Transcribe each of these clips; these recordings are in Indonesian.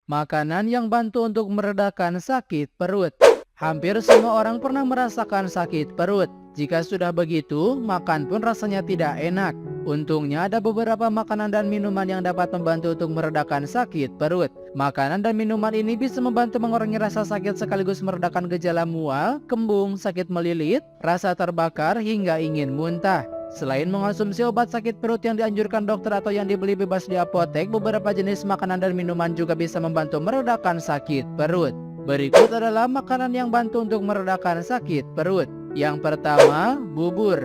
Makanan yang bantu untuk meredakan sakit perut. Hampir semua orang pernah merasakan sakit perut. Jika sudah begitu, makan pun rasanya tidak enak. Untungnya ada beberapa makanan dan minuman yang dapat membantu untuk meredakan sakit perut. Makanan dan minuman ini bisa membantu mengurangi rasa sakit sekaligus meredakan gejala mual, kembung, sakit melilit, rasa terbakar, hingga ingin muntah. Selain mengonsumsi obat sakit perut yang dianjurkan dokter atau yang dibeli bebas di apotek, beberapa jenis makanan dan minuman juga bisa membantu meredakan sakit perut. Berikut adalah makanan yang bantu untuk meredakan sakit perut. Yang pertama, bubur.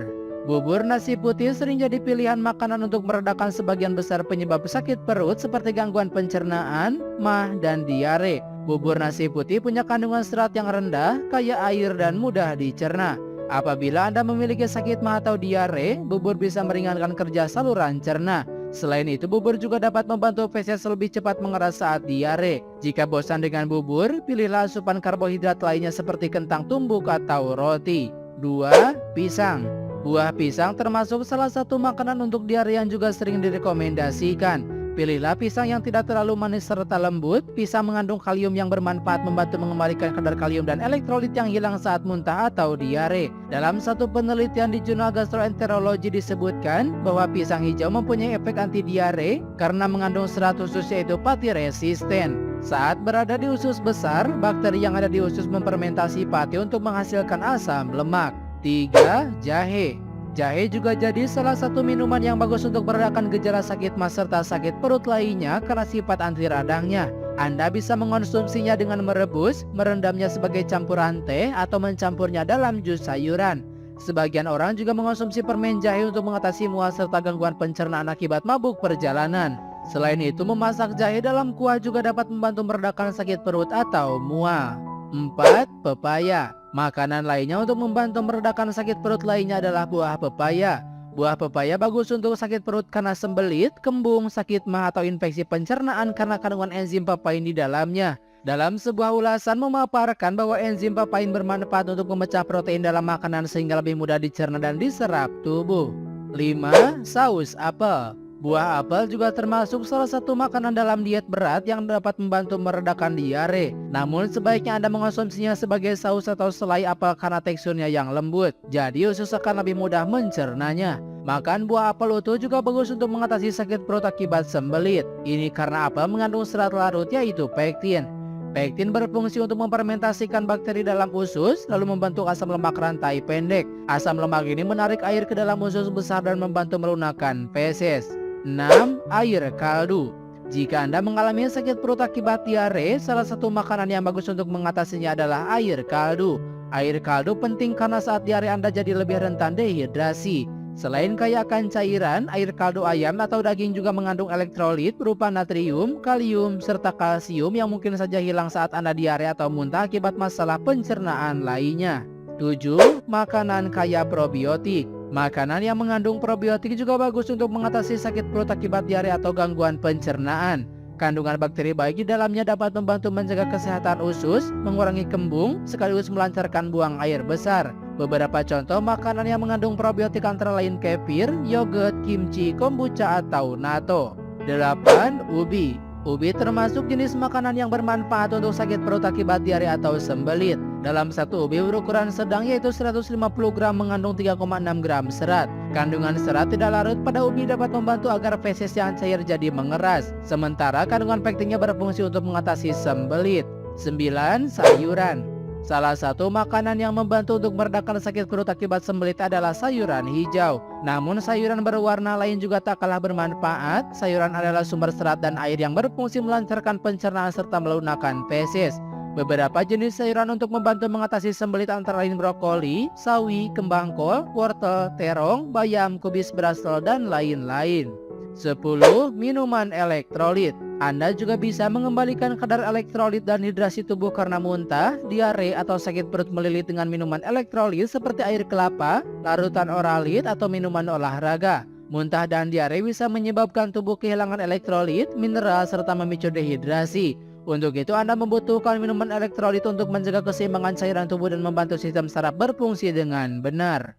Bubur nasi putih sering jadi pilihan makanan untuk meredakan sebagian besar penyebab sakit perut seperti gangguan pencernaan, MAH, dan diare. Bubur nasi putih punya kandungan serat yang rendah, kaya air, dan mudah dicerna. Apabila Anda memiliki sakit MAH atau diare, bubur bisa meringankan kerja saluran cerna. Selain itu, bubur juga dapat membantu feses lebih cepat mengeras saat diare. Jika bosan dengan bubur, pilihlah asupan karbohidrat lainnya seperti kentang tumbuk atau roti. 2. Pisang. Buah pisang termasuk salah satu makanan untuk diare yang juga sering direkomendasikan. Pilihlah pisang yang tidak terlalu manis serta lembut. Pisang mengandung kalium yang bermanfaat membantu mengembalikan kadar kalium dan elektrolit yang hilang saat muntah atau diare. Dalam satu penelitian di jurnal gastroenterologi disebutkan bahwa pisang hijau mempunyai efek anti diare karena mengandung serat usus yaitu pati resisten. Saat berada di usus besar, bakteri yang ada di usus memfermentasi pati untuk menghasilkan asam lemak. 3. Jahe. Jahe juga jadi salah satu minuman yang bagus untuk meredakan gejala sakit MAH serta sakit perut lainnya karena sifat anti radangnya. Anda bisa mengonsumsinya dengan merebus, merendamnya sebagai campuran teh, atau mencampurnya dalam jus sayuran. Sebagian orang juga mengonsumsi permen jahe untuk mengatasi mual serta gangguan pencernaan akibat mabuk perjalanan. Selain itu, memasak jahe dalam kuah juga dapat membantu meredakan sakit perut atau mual. 4. Pepaya. Makanan lainnya untuk membantu meredakan sakit perut lainnya adalah buah pepaya. Buah pepaya bagus untuk sakit perut karena sembelit, kembung, sakit MAH atau infeksi pencernaan karena kandungan enzim papain di dalamnya. Dalam sebuah ulasan memaparkan bahwa enzim papain bermanfaat untuk memecah protein dalam makanan sehingga lebih mudah dicerna dan diserap tubuh. 5. Saus apel. Buah apel juga termasuk salah satu makanan dalam diet berat yang dapat membantu meredakan diare. Namun sebaiknya Anda mengonsumsinya sebagai saus atau selai apel karena teksturnya yang lembut. Jadi usus akan lebih mudah mencernanya. Makan buah apel utuh juga bagus untuk mengatasi sakit perut akibat sembelit. Ini karena apel mengandung serat larut yaitu pektin. Pektin berfungsi untuk memfermentasikan bakteri dalam usus, lalu membentuk asam lemak rantai pendek. Asam lemak ini menarik air ke dalam usus besar dan membantu melunakkan feses. 6. Air kaldu. Jika Anda mengalami sakit perut akibat diare, salah satu makanan yang bagus untuk mengatasinya adalah air kaldu. Air kaldu penting karena saat diare Anda jadi lebih rentan dehidrasi. Selain kaya akan cairan, air kaldu ayam atau daging juga mengandung elektrolit berupa natrium, kalium, serta kalsium yang mungkin saja hilang saat Anda diare atau muntah akibat masalah pencernaan lainnya. 7. Makanan kaya probiotik. Makanan yang mengandung probiotik juga bagus untuk mengatasi sakit perut akibat diare atau gangguan pencernaan. Kandungan bakteri baik di dalamnya dapat membantu menjaga kesehatan usus, mengurangi kembung, sekaligus melancarkan buang air besar. Beberapa contoh makanan yang mengandung probiotik antara lain kefir, yogurt, kimchi, kombucha, atau natto. 8. Ubi. Ubi termasuk jenis makanan yang bermanfaat untuk sakit perut akibat diare atau sembelit. Dalam satu ubi berukuran sedang yaitu 150 gram mengandung 3,6 gram serat. Kandungan serat tidak larut pada ubi dapat membantu agar feses yang cair jadi mengeras. Sementara kandungan pektinnya berfungsi untuk mengatasi sembelit. 9. Sayuran. Salah satu makanan yang membantu untuk meredakan sakit perut akibat sembelit adalah sayuran hijau. Namun sayuran berwarna lain juga tak kalah bermanfaat. Sayuran adalah sumber serat dan air yang berfungsi melancarkan pencernaan serta melunakkan feses. Beberapa jenis sayuran untuk membantu mengatasi sembelit antara lain brokoli, sawi, kembang kol, wortel, terong, bayam, kubis brasel, dan lain-lain. 10. Minuman elektrolit. Anda juga bisa mengembalikan kadar elektrolit dan hidrasi tubuh karena muntah, diare, atau sakit perut melilit dengan minuman elektrolit seperti air kelapa, larutan oralit, atau minuman olahraga. Muntah dan diare bisa menyebabkan tubuh kehilangan elektrolit, mineral, serta memicu dehidrasi. Untuk itu Anda membutuhkan minuman elektrolit untuk menjaga keseimbangan cairan tubuh dan membantu sistem saraf berfungsi dengan benar.